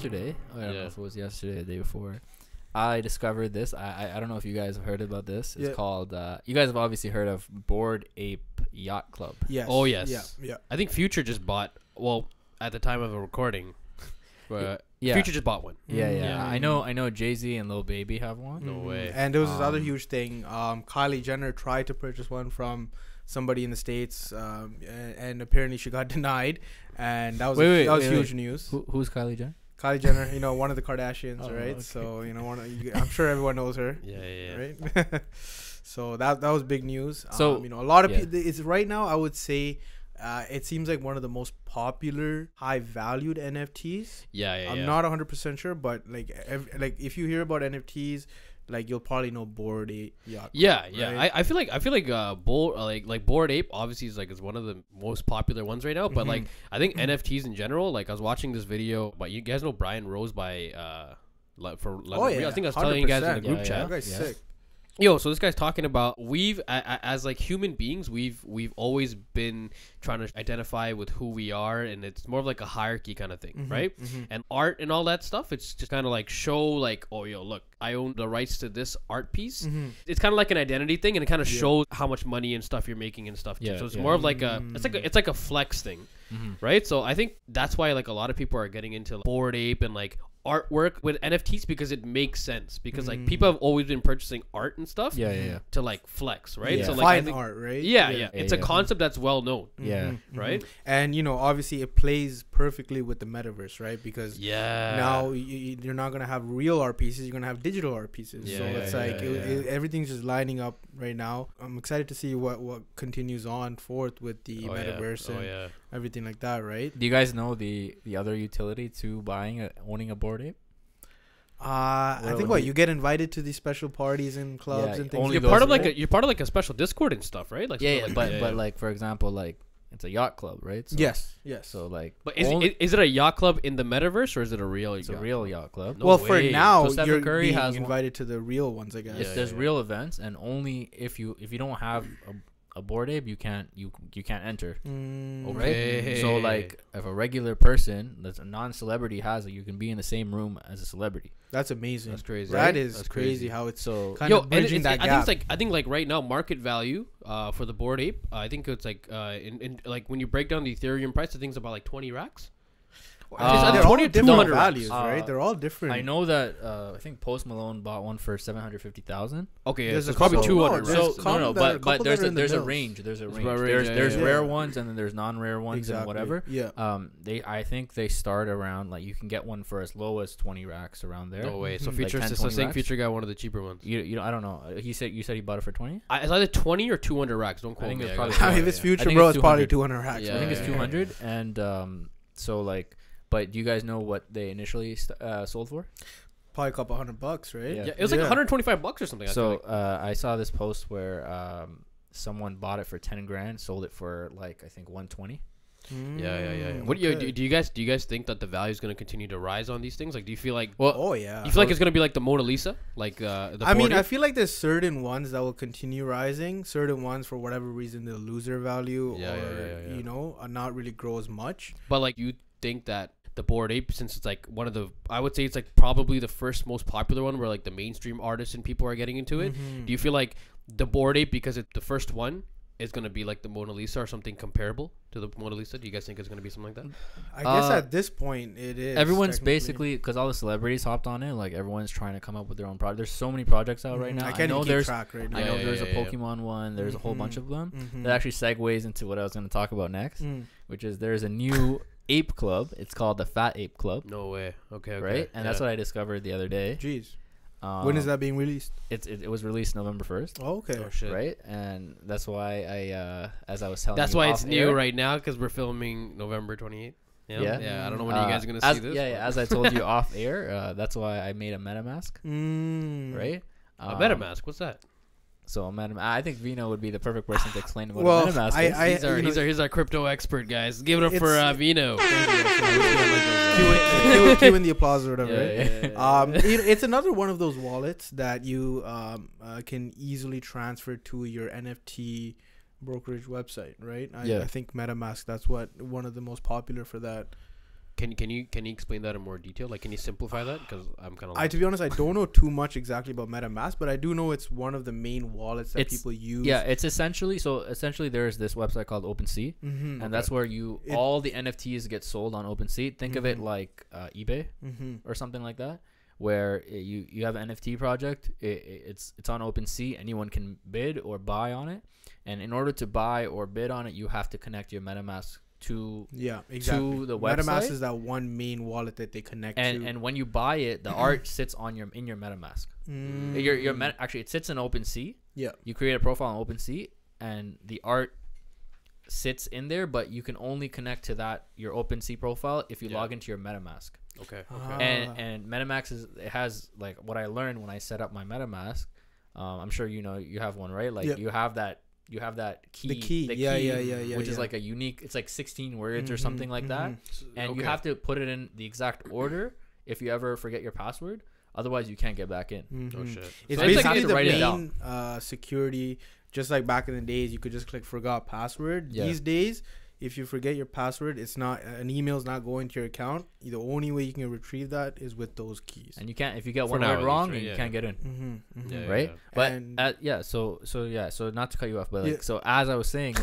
yesterday. I don't know if it was yesterday or the day before. I discovered this. I don't know if you guys have heard about this. It's called. You guys have obviously heard of Bored Ape Yacht Club. Yes. Oh yes. Yeah. I think Future just bought. Well, at the time of the recording, Future just bought one. Yeah. I know. Jay-Z and Lil Baby have one. No way. And there was this other huge thing. Kylie Jenner tried to purchase one from somebody in the States, and apparently she got denied. And that was huge news. Who's Kylie Jenner? Kylie Jenner, one of the Kardashians, right? Okay. So I'm sure everyone knows her. Yeah. Right. So that was big news. So a lot of people. It's right now. I would say. It seems like one of the most popular, high-valued NFTs. Yeah. I'm not 100% sure, but if you hear about NFTs, you'll probably know Bored Ape Yacht. Yeah. Right? I feel like Bored Ape obviously is one of the most popular ones right now. But I think NFTs in general. I was watching this video, but you guys know Brian Rose by for London. Oh yeah, I think I was telling you guys in the group chat. That guy's sick. Yo, so this guy's talking about as human beings, we've always been trying to identify with who we are, and it's more of a hierarchy kind of thing, right? And art and all that stuff, it's just kind of show oh yo, look, I own the rights to this art piece. It's kind of like an identity thing, and it kind of shows how much money and stuff you're making and stuff too. So it's more of it's like a flex thing, right? So I think that's why a lot of people are getting into Bored Ape and artwork with NFTs because it makes sense because people have always been purchasing art and stuff to flex, right? So fine art, right? Yeah. It's a concept that's well known. Right? And obviously it plays perfectly with the metaverse, right? Because now you're not gonna have real art pieces, you're gonna have digital art pieces. So it's everything's just lining up right now. I'm excited to see what continues on forth with the metaverse and everything like that, right? Do you guys know the other utility to owning a Bored Ape? I think you get invited to these special parties and clubs and things. You're part of you're part of a special Discord and stuff, right? But for example, it's a yacht club, right? So, yes. So but is it a yacht club in the metaverse or is it a real? It's a real yacht club. No way. For now, so you're being invited to the real ones, I guess. There's real events, and only if you don't have a Bored Ape, you can't enter. Okay. Right? So if a regular person that's a non-celebrity has it, you can be in the same room as a celebrity. That's amazing. That's crazy. Right? That is That's crazy how it's so kind of bridging that gap. I think right now market value for the Bored Ape, I think it's in when you break down the Ethereum price, I think it's about 20 racks. They're all different values, right? They're all different. I know that I think Post Malone bought one for 750,000. Okay, there's probably 200. But there's a range. There's rare ones and then there's non-rare ones and whatever. Yeah. I think they start around you can get one for as low as 20 racks around there. No way. So Future got one of the cheaper ones. You I don't know. You said he bought it for 20. It's either 20 or 200 racks. Don't quote me. If it's Future, bro, it's probably 200 racks. I think it's 200 and But do you guys know what they initially sold for? Probably a couple $100, right? Yeah, it was $125 or something. So I saw this post where someone bought it for 10 grand, sold it for I think 120. Yeah. What do you guys think that the value is going to continue to rise on these things? Do you feel like? You feel like it's going to be like the Mona Lisa, I feel like there's certain ones that will continue rising. Certain ones, for whatever reason, they'll lose their value not really grow as much. But you think that the Bored Ape, since it's one of the, I would say it's probably the first most popular one where the mainstream artists and people are getting into it. Do you feel like the Bored Ape, because it's the first one, is going to be the Mona Lisa or something comparable to the Mona Lisa? Do you guys think it's going to be something like that? I guess at this point it is. Everyone's basically, because all the celebrities hopped on it, everyone's trying to come up with their own project. There's so many projects out right now. I can't even keep track right now. I know there's a Pokemon one. There's a whole bunch of them. That actually segues into what I was going to talk about next, which is there's a new Ape Club. It's called the Fat Ape Club. No way. Okay. Right? And that's what I discovered the other day. Jeez. When is that being released? It was released November 1st. Oh, okay. Oh, shit. Right? And that's why as I was telling that's you why it's new air, right now, because we're filming November 28th. Yeah. I don't know when you guys are going to see this. As I told you off air, that's why I made a Metamask. Right? A Metamask? What's that? So I think Vino would be the perfect person to explain what a Metamask is. He's our crypto expert, guys. Give it up for Vino. Cue in the applause or whatever. It's another one of those wallets that you can easily transfer to your NFT brokerage website, right? I think Metamask, that's one of the most popular for that. Can you explain that in more detail? Like, can you simplify that? Because I'm kind of. To be honest, I don't know too much exactly about MetaMask, but I do know it's one of the main wallets that people use. Yeah, it's essentially there's this website called Opensea, and that's where all the NFTs get sold on Opensea. Think of it like eBay or something like that, where you have an NFT project. It's on Opensea. Anyone can bid or buy on it, and in order to buy or bid on it, you have to connect your MetaMask to the website. MetaMask is that one main wallet that they connect to. And when you buy it, the art sits on in your MetaMask. Actually, it sits in OpenSea. Yeah. You create a profile on OpenSea, and the art sits in there, but you can only connect to your OpenSea profile if you log into your MetaMask. Okay. And MetaMask it has like what I learned when I set up my MetaMask. I'm sure you have one, right? Like you have that key. The key. Which is like a unique. It's like 16 words or something like that, and you have to put it in the exact order if you ever forget your password. Otherwise, you can't get back in. Oh shit! It's basically the main security. Just like back in the days, you could just click forgot password. Yeah. These days, if you forget your password, it's not an email's not going to your account. The only way you can retrieve that is with those keys. And you can't if you get one word wrong, you can't get in. Right? But so not to cut you off, but so as I was saying,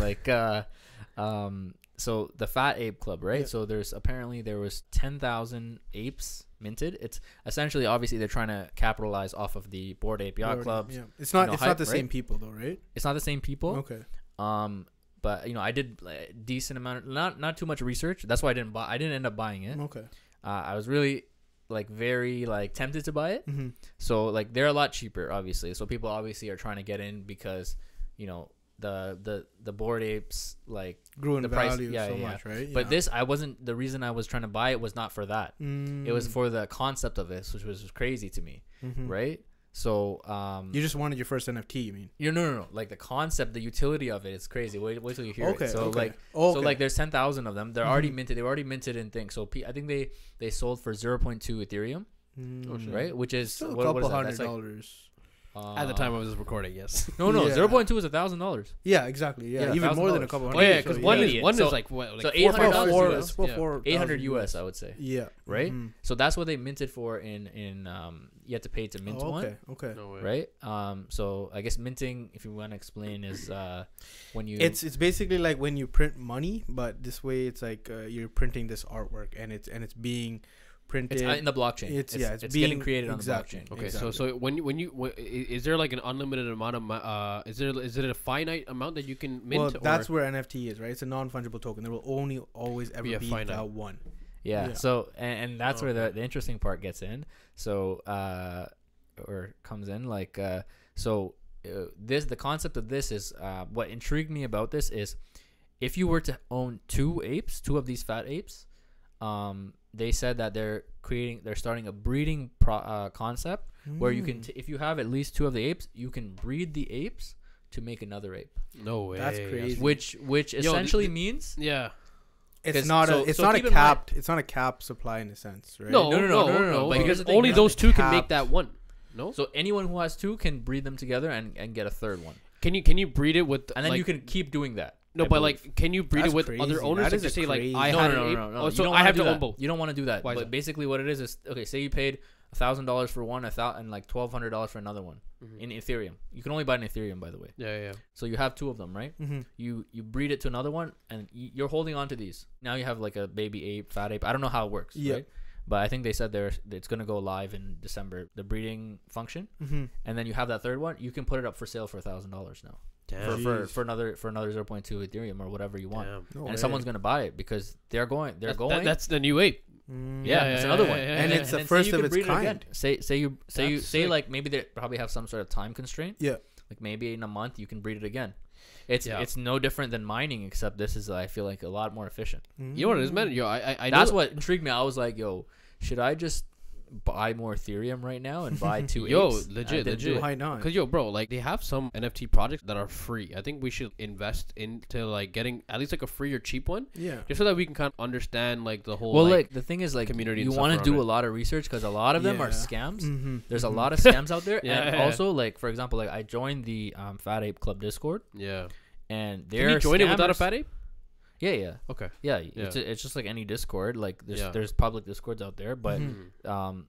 so the Fat Ape Club, right? Yeah. So there was 10,000 apes minted. It's essentially, obviously, they're trying to capitalize off of the Bored Ape Yacht Clubs. Yeah. It's not the same people though, right? It's not the same people. Okay. But I did a decent amount, not too much research. That's why I didn't buy. I didn't end up buying it. Okay. I was really very tempted to buy it. So they're a lot cheaper, obviously. So people obviously are trying to get in because the Bored Apes grew in price, value so much, right? Yeah. But the reason I was trying to buy it was not for that. It was for the concept of this, which was crazy to me, right? So you just wanted your first NFT, you mean? No. Like the concept, the utility of it is crazy. Wait till you hear it. So there's 10,000 of them. They're already minted. They were already minted in things. So I think they sold for 0.2 Ethereum, right? Which is still a couple $100. At the time I was recording, yes. No, 0.2 is $1,000. Yeah, exactly. Yeah, even more than a couple. Oh yeah, because one is like what? Like $800. $800 US, I would say. Yeah. Right. So that's what they minted for in you have to pay to mint one. Okay. No way. Right. So I guess minting, if you want to explain, is when you. It's basically like when you print money, but this way it's like you're printing this artwork and it's being printed. It's in the blockchain. It's being getting created on the blockchain. Okay, so when you is there like an unlimited amount of is it a finite amount that you can mint? Well, that's where NFT is, right? It's a non-fungible token. There will only always ever be that one. Yeah. So and that's where the interesting part gets in. So or comes in the concept of this is what intrigued me about this is if you were to own two of these fat apes, they said that they're starting a breeding concept where you can if you have at least two of the apes, you can breed the apes to make another ape. No way. That's crazy. Which essentially means it's not a capped supply in a sense, right? No. Because only those two can make that one. No. So anyone who has two can breed them together and get a third one. Can you breed it with and then you can keep doing that. No, but can you breed it with other owners? That is say crazy. I had an ape. No. So I have to own both. You don't want to do that. But basically, what it is okay. Say you paid $1,000 for one, and $1,200 for another one in Ethereum. You can only buy an Ethereum, by the way. Yeah. So you have two of them, right? You breed it to another one, and you're holding on to these. Now you have like a baby ape, fat ape. I don't know how it works. Yeah. Right? But I think they said it's going to go live in December, the breeding function, and then you have that third one. You can put it up for sale for $1,000 now. For another 0.2 Ethereum or whatever you want, and someone's gonna buy it because they're going. That's the new ape. It's another one, and it's the first of its kind. Say like maybe they probably have some sort of time constraint. Yeah, like maybe in a month you can breed it again. It's no different than mining, except this is I feel like a lot more efficient. You know what it is, man? I that's what intrigued me. I was like, should I just buy more Ethereum right now and buy two apes? legit. Why not? Because bro, like they have some NFT projects that are free. I think we should invest into like getting at least like a free or cheap one. Yeah. Just so that we can kind of understand like the whole. Well, like the thing is like community. You want to do a lot of research because a lot of them are scams. There's a lot of scams out there, and also like for example, like I joined the Fat Ape Club Discord. Yeah. And can you join it without a fat ape? Yeah. Okay. Yeah. Yeah. It's just like any Discord. Like Yeah. there's public Discords out there, but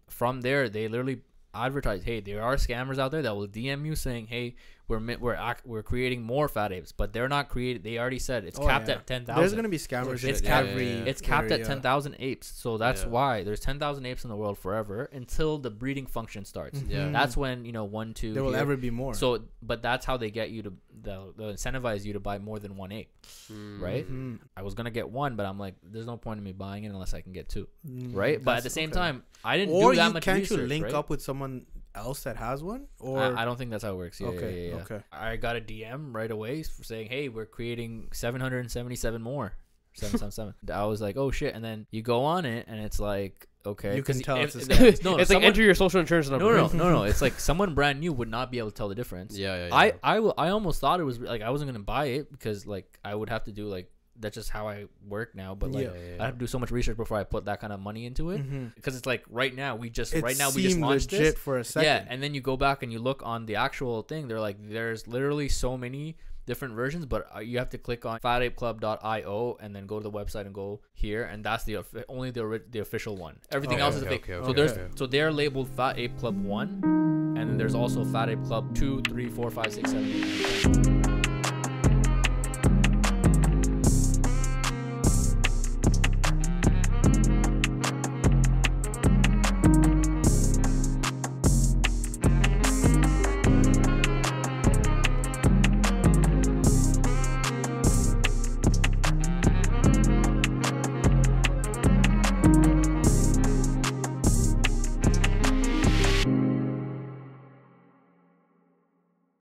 from there they literally advertise, hey, there are scammers out there that will DM you saying, hey, we're creating more Fat Apes, but they're not created. They already said it's capped at 10,000. There's gonna be scammers. It's capped at 10,000 apes. So that's why there's 10,000 apes in the world forever until the breeding function starts. Yeah. That's when 1, 2. There will ever be more. So, but that's how they get you to they'll incentivize you to buy more than one ape, right? I was gonna get one, but I'm like, there's no point in me buying it unless I can get two, right? But at the same time, I didn't do that much research. Or can't you link up with someone else that has one? Or I don't think that's how it works. Okay. I got a DM right away for saying, hey, we're creating 777 more. 777. I was like, oh shit. And then you go on it and it's like, okay, you can tell it's it's like enter your social insurance number. No. It's like someone brand new would not be able to tell the difference. Yeah. I almost thought it was like I wasn't gonna buy it because like I would have to do like, that's just how I work now, but like I have to do so much research before I put that kind of money into it, because it's like right now we just launched this for a second. And then you go back and you look on the actual thing, they're like, there's literally so many different versions, but you have to click on fatapeclub.io and then go to the website and go here, and that's only the official one. Everything else is fake. So they're labeled Fat Ape Club 1, and then there's also Fat Ape Club 2, 3, 4, 5, 6, 7, 8, 9, 10.